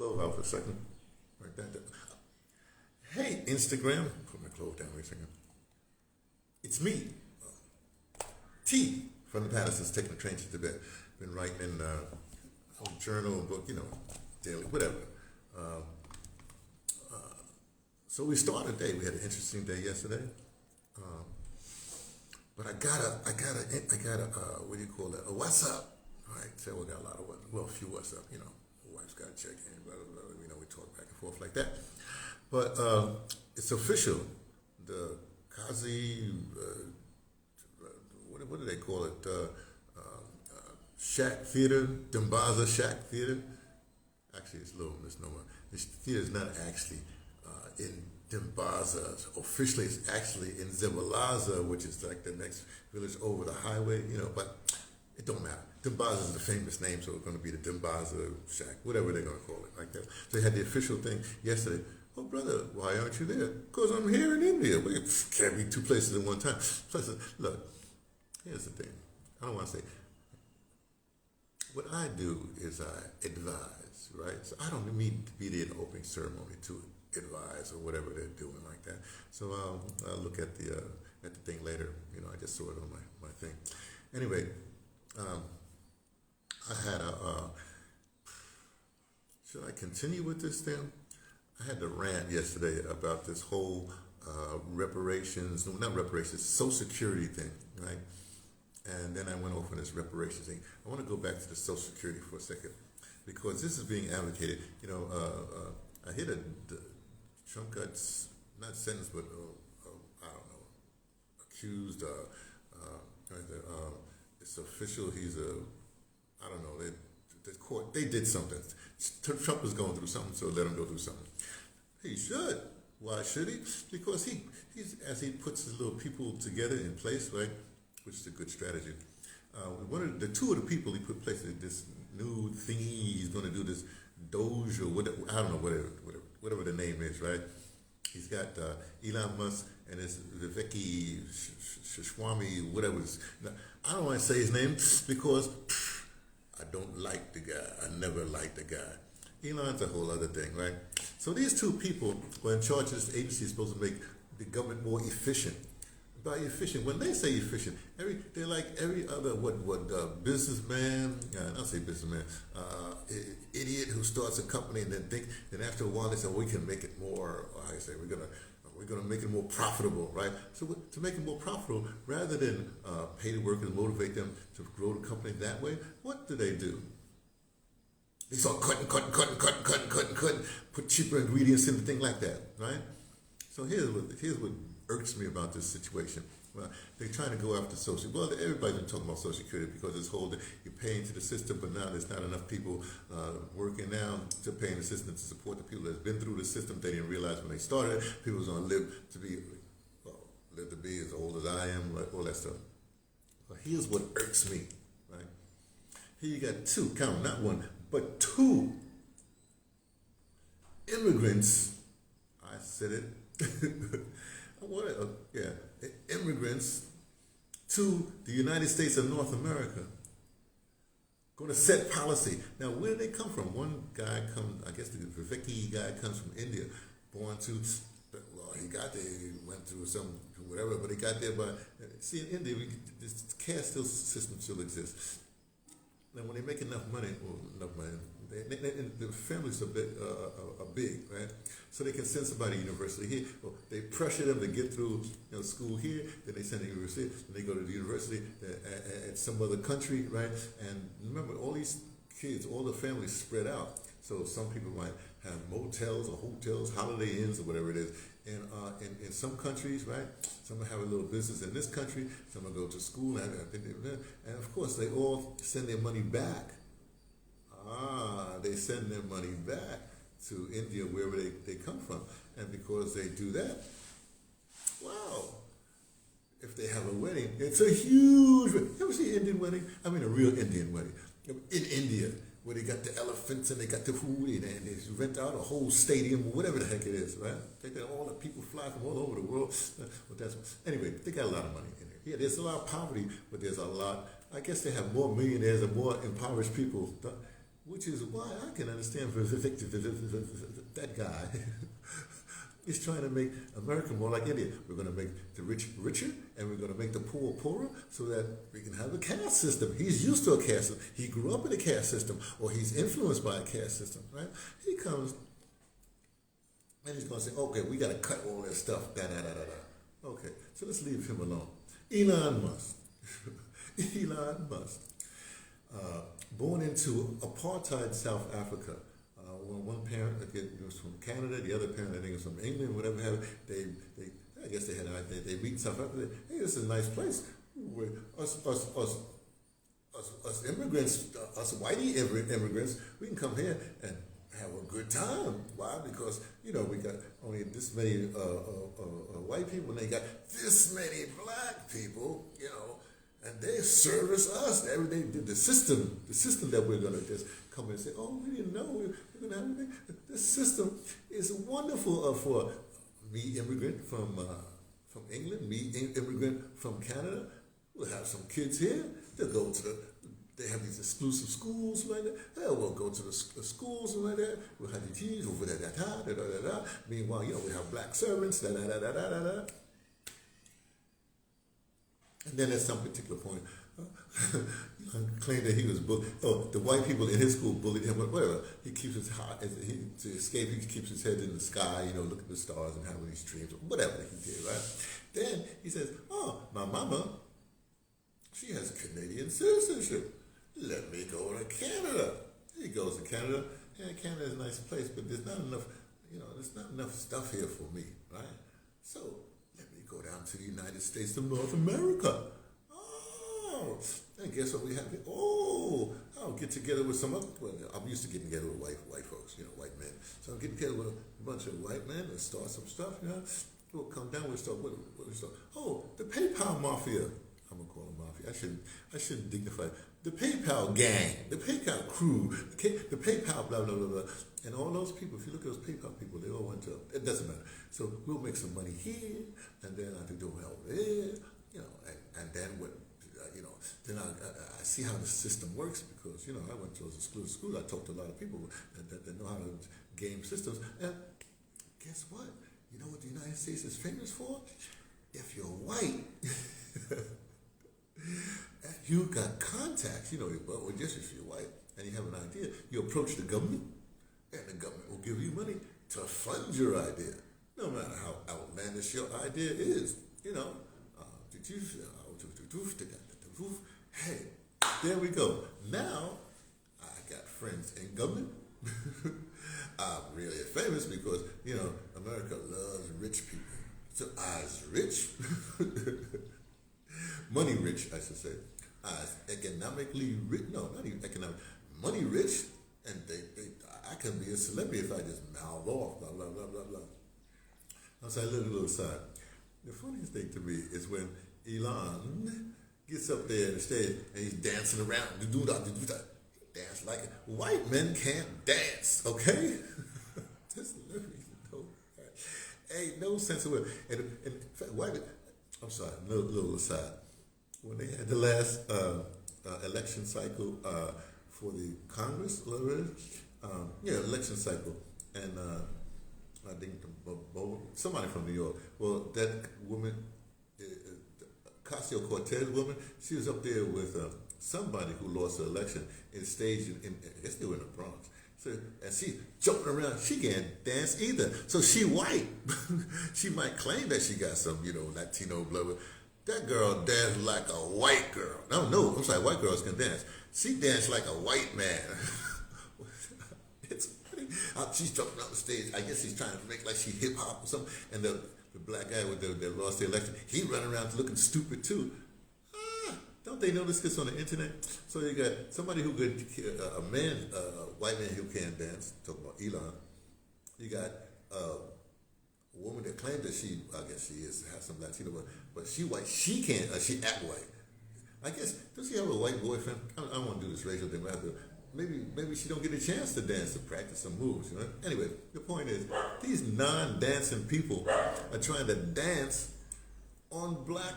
clothes out for a second. Like that. Hey, Instagram. Put my clothes down for a second. It's me, T from the Pattersons, taking the train to Tibet. Been writing in a journal, book, daily, whatever. So we started a day. We had an interesting day yesterday. But I got a what do you call it? A WhatsApp. All right, so we got a few WhatsApp. The wife's got to check in. Blah, blah, blah. We talk back and forth like that. But it's official. The Kazi, what do they call it? Shack Theater, DeBrother Shack Theater. Actually, it's a little misnomer. This theater is not actually in DeBrother. Officially, it's actually in Zebalaza, which is like the next village over the highway, but it don't matter. DeBrother is the famous name, so it's going to be the DeBrother Shack, whatever they're going to call it, like that. So they had the official thing yesterday. Oh, brother, why aren't you there? Because I'm here in India. We can't be two places at one time. Plus, look, here's the thing. I don't want to say. What I do is I advise, right? So I don't need to be there in the opening ceremony to advise or whatever they're doing like that. So I'll look at the thing later. I just saw it on my thing. Anyway, I had should I continue with this thing? I had to rant yesterday about this whole Social Security thing, right? And then I went off on this reparations thing. I want to go back to the Social Security for a second because this is being advocated. I hear that Trump got not sentenced, but I don't know, accused. It's official. He's I don't know. The court they did something. Trump was going through something, so let him go through something. He should. Why should he? Because he's as he puts his little people together in place, right? Which is a good strategy. The two of the people he put in place this new thingy. He's going to do this Doge or whatever. I don't know whatever the name is, right? He's got Elon Musk and this Viveki Shishwami, whatever. I don't want to say his name because I don't like the guy. I never liked the guy. Elon's a whole other thing, right? So these two people were in charge of this agency supposed to make the government more efficient. By efficient, when they say efficient, they're like every other businessman. I'll say businessman, idiot who starts a company and then after a while they say we can make it more. We're gonna make it more profitable, right? So to make it more profitable, rather than pay the workers, motivate them to grow the company that way, what do? They start cutting, put cheaper ingredients in the thing like that, right? So here's what irks me about this situation. Well, they're trying to go after social. Well, everybody's been talking about Social Security because it's whole you're paying to the system, but now there's not enough people working now to pay in the system to support the people that's been through the system. They didn't realize when they started, people was going to live to be as old as I am, like all that stuff. Well, here's what irks me, right? Here you got two, count not one, but two immigrants. I said it. Immigrants to the United States of North America going to set policy. Now, where do they come from? One guy I guess the Viveki guy comes from India, born to, well, he got there, he went through some, whatever, but he got there by, see, in India, this caste system still exists. Now, when they make enough money, the families are big, right? So they can send somebody to university here. Well, they pressure them to get through school here, then they send them to university, then they go to the university at some other country, right? And remember, all these kids, all the families spread out. So some people might have motels or hotels, holiday inns or whatever it is. And in some countries, right, some will have a little business in this country, some will go to school, and of course they all send their money back. They send their money back to India, wherever they come from. And because they do that, wow, if they have a wedding, it's a huge wedding. You ever see an Indian wedding? I mean a real Indian wedding. In India, where they got the elephants and they got the food and they rent out a whole stadium or whatever the heck it is, right? They got all the people fly from all over the world. Anyway, they got a lot of money in there. Yeah, there's a lot of poverty, but there's a lot. I guess they have more millionaires and more impoverished people. which is why I can understand that guy is trying to make America more like India. We're going to make the rich richer, and we're going to make the poor poorer, so that we can have a caste system. He's used to a caste system. He grew up in a caste system, or he's influenced by a caste system, right? He comes and he's going to say, okay, we got to cut all that stuff, da-da-da-da-da. Okay, so let's leave him alone. Elon Musk. Elon Musk. Born into apartheid South Africa. One parent was from Canada, the other parent I think was from England, whatever have they I guess they had an idea. They meet in South Africa. Hey, this is a nice place. Us immigrants, us whitey immigrants, we can come here and have a good time. Why? Because we got only this many white people, and they got this many black people, and they service us. The system that we're gonna just come in and say, oh, we didn't know we're gonna have anything. This system is wonderful for me, immigrant from England, me, immigrant from Canada. We'll have some kids here. They'll go to they have these exclusive schools like that. We'll go to the schools like that. We'll have the teachers over there, da-da-da-da-da. Meanwhile, we have black servants, da-da-da-da-da-da. And then at some particular point, claimed that he was bullied. Oh, the white people in his school bullied him. Whatever. He keeps his heart, to escape, he keeps his head in the sky, look at the stars and having these dreams, whatever he did, right? Then he says, oh, my mama, she has Canadian citizenship. Let me go to Canada. He goes to Canada, and Canada is a nice place, but there's not enough, there's not enough stuff here for me, right? So let me go down to the United States of North America. Oh, and guess what we have here? Oh, I'll get together with some other, I'm used to getting together with white folks, white men. So I'll get together with a bunch of white men and start some stuff, We'll come down, we'll start, what we start? Oh, the PayPal Mafia. I'm gonna call them mafia. I shouldn't dignify it. The PayPal gang, the PayPal crew, the PayPal blah blah blah blah, and all those people. If you look at those PayPal people, they all went to. It doesn't matter. So we'll make some money here, and then I think do well there, and then what, then I see how the system works, because I went to those exclusive schools. I talked to a lot of people that know how to game systems, and guess what? You know what the United States is famous for? If you're white. And you got contacts, well, just if you're white and you have an idea, you approach the government, and the government will give you money to fund your idea, no matter how outlandish your idea is. Hey, there we go. Now I got friends in government. I'm really famous because America loves rich people. So I was rich. Money rich, I should say. Economically rich, no, not even economic, money rich, and I can be a celebrity if I just mouth off, blah, blah, blah, blah, blah. So I look a little side. The funniest thing to me is when Elon gets up there on the stage and he's dancing around, do-do-da. He dance like it. White men can't dance, okay? Just let me know. Ain't no sense of it. And in fact, white men, I'm sorry, little aside. When they had the last election cycle for the Congress, election cycle, and I think somebody from New York. Well, that woman, Ocasio-Cortez woman, she was up there with somebody who lost the election and staged I guess they were in the Bronx. So, and she jumping around, she can't dance either. So she white. She might claim that she got some, Latino blood. That girl danced like a white girl. No, I'm sorry, white girls can dance. She danced like a white man. It's funny. She's jumping on the stage. I guess she's trying to make like she hip hop or something. And the black guy that lost the election, he running around looking stupid too. Don't they know this gets on the internet? So you got somebody who could, a white man who can't dance, talking about Elon. You got a woman that claimed that I guess she has some Latino, but she white, she can't, she act white. I guess, does she have a white boyfriend? I don't want to do this racial thing, but maybe she don't get a chance to dance, to practice some moves, Anyway, the point is, these non-dancing people are trying to dance on black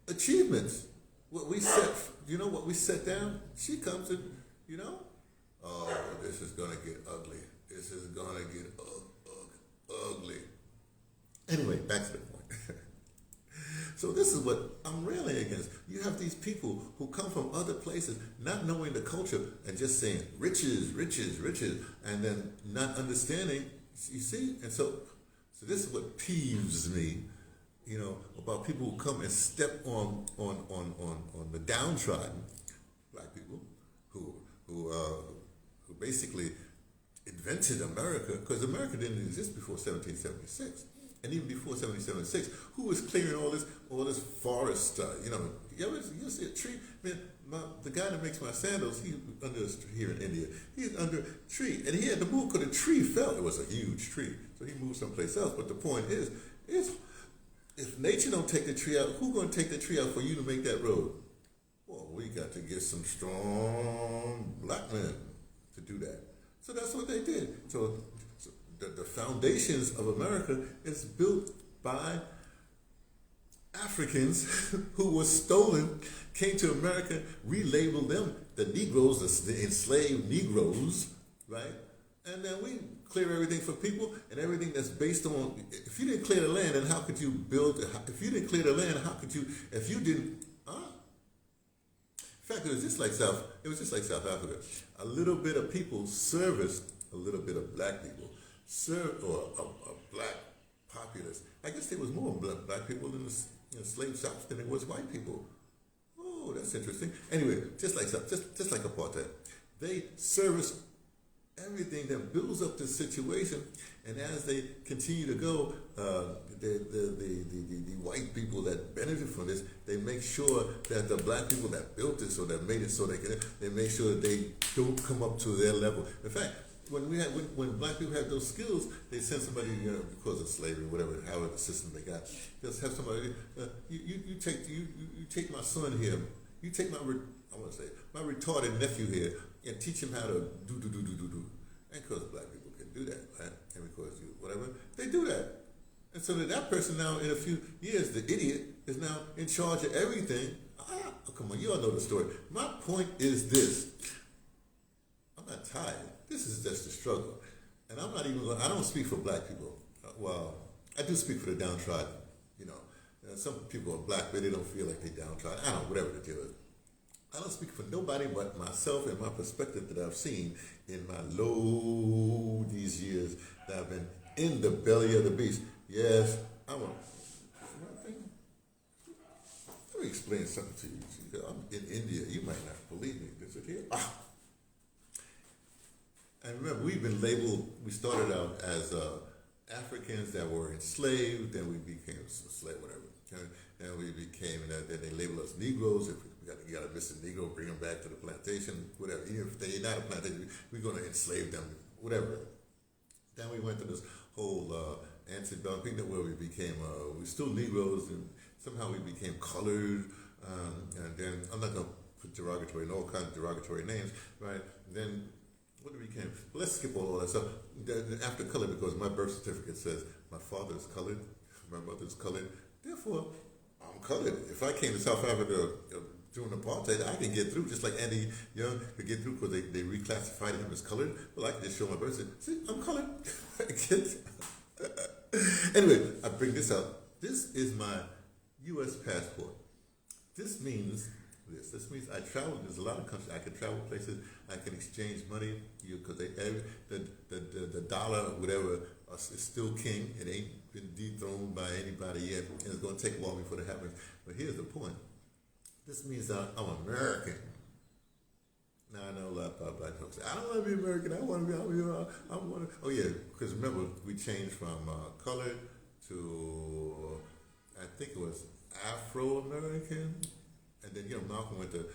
achievements. What we set, what we set down, she comes and, Oh, this is gonna get ugly. This is gonna get ugly. Anyway, back to the point. So this is what I'm railing against. You have these people who come from other places, not knowing the culture and just saying riches, riches, riches, and then not understanding. You see, and so this is what peeves me, about people who come and step on the downtrodden, black people, who basically invented America, because America didn't exist before 1776. And even before 1776, who was clearing all this forest? You see a tree? Man, the guy that makes my sandals, he's under here in India. He's under a tree, and he had to move because the tree fell. It was a huge tree, so he moved someplace else. But the point is if nature don't take the tree out, who's going to take the tree out for you to make that road? Well, we got to get some strong black men to do that. So that's what they did. So the foundations of America is built by Africans who were stolen, came to America, relabeled them, the Negroes, the enslaved Negroes, right? And then we clear everything for people, and everything that's based on, if you didn't clear the land, then how could you build, if you didn't clear the land, how could you, if you didn't, in fact, it was just like South Africa. A little bit of people serviced a little bit of black people. Or a black populace. I guess there was more black people in the slave South than there was white people. Oh, that's interesting. Anyway, just like apartheid, they service everything that builds up this situation, and as they continue to go, the white people that benefit from this, they make sure that the black people that built this or that made it so they make sure that they don't come up to their level. In fact, when black people had those skills, they sent somebody, because of slavery, whatever, however the system they got, just have somebody, you take my son here, you take my retarded nephew here, and teach him how to do. And because black people can do that, right? And because whatever, they do that. And so that person now, in a few years, the idiot is now in charge of everything. Come on, you all know the story. My point is this. I'm not tired. This is just a struggle. And I don't speak for black people. Well, I do speak for the downtrodden, some people are black, but they don't feel like they're downtrodden. I don't know, whatever the deal is. I don't speak for nobody but myself and my perspective that I've seen in my these years that I've been in the belly of the beast. Yes, let me explain something to you. I'm in India. You might not believe me. Is it here? And remember, we've been labeled, we started out as Africans that were enslaved, then we became slave, whatever. Then we became, then they labeled us Negroes. If you got to miss a Negro, bring them back to the plantation, whatever. Even if they're not a plantation, we're going to enslave them, whatever. Then we went to this whole antebellum thing where we became, we're still Negroes, and somehow we became colored. And then, I'm not going to put derogatory, and all kinds of derogatory names, right? Then, what did we became? Let's skip all that stuff. After color, because my birth certificate says my father is colored, my mother is colored. Therefore, I'm colored. If I came to South Africa during apartheid, I can get through, just like Andy Young could get through because they reclassified him as colored. Well, I can just show my birth certificate. See, I'm colored. Anyway, I bring this up. This is my U.S. passport. This means I travel. There's a lot of countries I can travel places. I can exchange money because the dollar, whatever, is still king. It ain't been dethroned by anybody yet, and it's going to take a while before that happens. But here's the point: this means I'm American. Now I know a lot of black folks say, I don't want to be American. I want to be. Oh yeah, because remember we changed from colored to I think it was Afro-American. And then Malcolm went to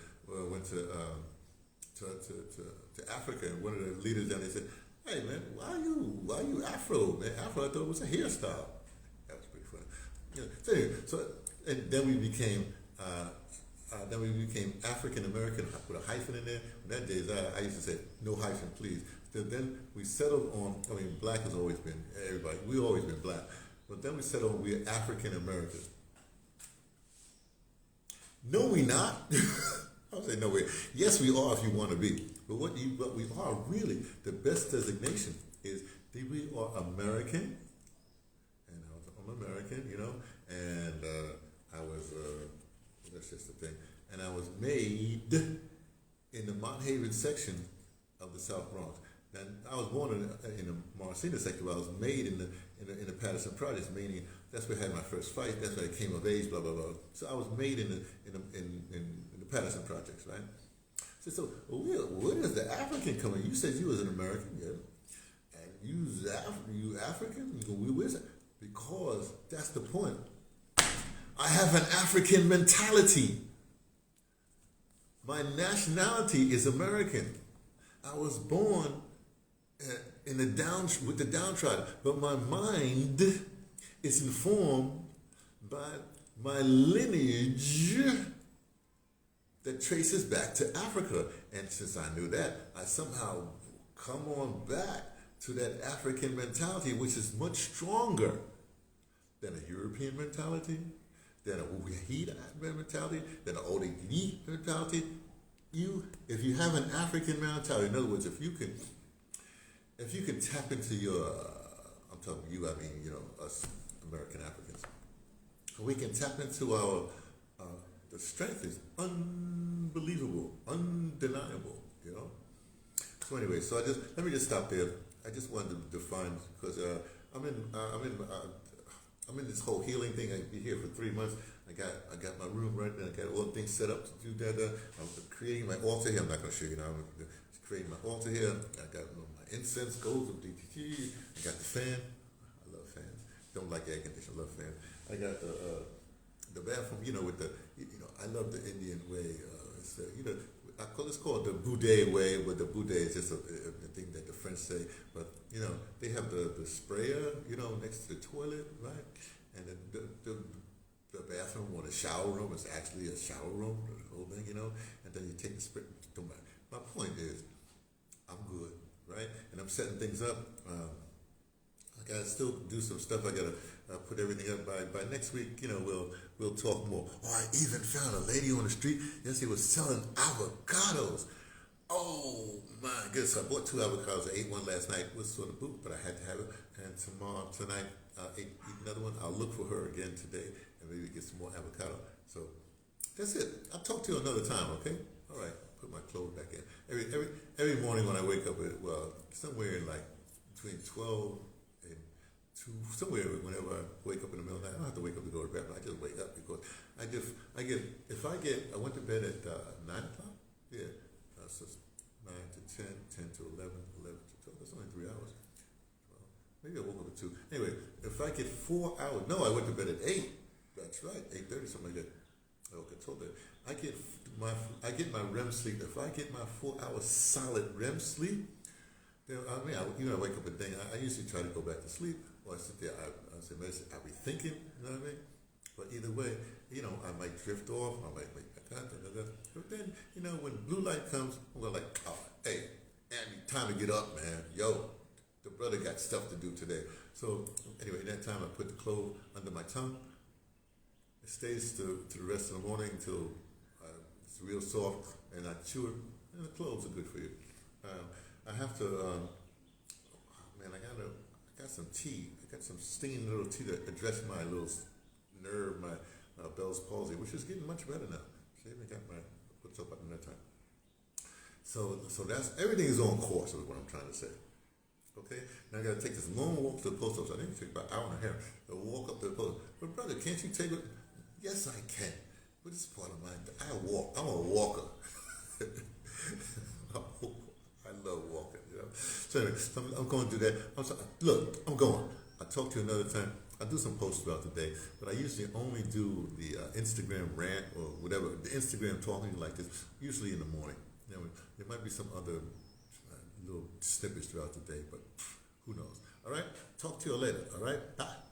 Africa, and one of the leaders down there said, "Hey man, why you Afro, man? Afro, I thought it was a hairstyle." That was pretty funny. So and then we became African American with a hyphen in there. In that days, I used to say no hyphen, please. Then we settled on. I mean, black has always been everybody. We've always been black, but then we settled on we're African Americans. No, we not. I would say no way. Yes, we are if you want to be. But what we are really, the best designation is that we are American, and I'm American, and I was, that's just the thing, and I was made in the Mount Haven section of the South Bronx. And I was born in the Marcina sector, but I was made in the Patterson Projects, meaning that's where I had my first fight, that's where I came of age, blah, blah, blah. So I was made in the Patterson Projects, right? So where does the African come in? You said you was an American, yeah. And you African? You go, where's that? Because that's the point. I have an African mentality. My nationality is American. I was born with the downtrodden, but my mind is informed by my lineage that traces back to Africa. And since I knew that, I somehow come on back to that African mentality, which is much stronger than a European mentality, than a Wahida mentality, than an Odigi mentality. If you have an African mentality, in other words, if you can tap into your, I'm talking you, I mean, us American Africans, we can tap into our, the strength is unbelievable, undeniable, So anyway, let me just stop there. I just wanted to define, because I'm in this whole healing thing. I'll be here for 3 months. I got my room right now. I got all the things set up to do that. I'm creating my altar here. I'm not going to show you now. I'm creating my altar here. I got my incense goes with DTT. I got the fan. I love fans. Don't like air conditioning. I love fans. I got the bathroom. With the I love the Indian way. It's called the Boudet way, but the Boudet is just a thing that the French say. But they have the sprayer, next to the toilet, right? And the bathroom or the shower room is actually a shower room, the whole thing, And then you take the spray. My point is, I'm good, right? And I'm setting things up. I gotta still do some stuff. I gotta put everything up by next week. We'll talk more. Oh, I even found a lady on the street. Yes, he was selling avocados. Oh my goodness! I bought 2 avocados. I ate one last night. It was sort of boot, but I had to have it. And tonight, I'll eat another one. I'll look for her again today, and maybe get some more avocado. So that's it. I'll talk to you another time. Okay? All right. Put my clothes back in. Every morning when I wake up, somewhere in like between 12 and 2, somewhere whenever I wake up in the middle of the night, I don't have to wake up to go to bed, but I just wake up because I went to bed at 9 o'clock. Yeah. So 9 to 10, 10 to 11, 11 to 12. That's only 3 hours. Well, maybe I woke up at 2. Anyway, if I get 4 hours, no, I went to bed at 8. That's right, 8:30, something like that. Okay, told that. I get my REM sleep. If I get my 4 hours solid REM sleep, then I wake up and think. I usually try to go back to sleep, or I sit there. I say medicine. I be thinking. You know what I mean? But either way, I might drift off. I might make But then, when blue light comes, I'm going like, oh, hey, Andy, time to get up, man. Yo, the brother got stuff to do today. So anyway, that time I put the clove under my tongue. It stays to the rest of the morning until it's real soft, and I chew it. And the cloves are good for you. I have to, I got some tea. I got some stinging little tea to address my little nerve, my Bell's palsy, which is getting much better now. See, I got my what's up in that time. So that's everything is on course. Is what I'm trying to say. Okay, now I got to take this long walk to the post office. I think it takes about an hour and a half to walk up to the post. But brother, can't you take it? Yes, I can. But it's part of mine. I walk. I'm a walker. I love walking. So anyway, I'm going to do that. I'm going. I'll talk to you another time. I do some posts throughout the day, but I usually only do the Instagram rant or whatever, the Instagram talking like this, usually in the morning. There might be some other little snippets throughout the day, but who knows. All right? Talk to you later. All right? Bye.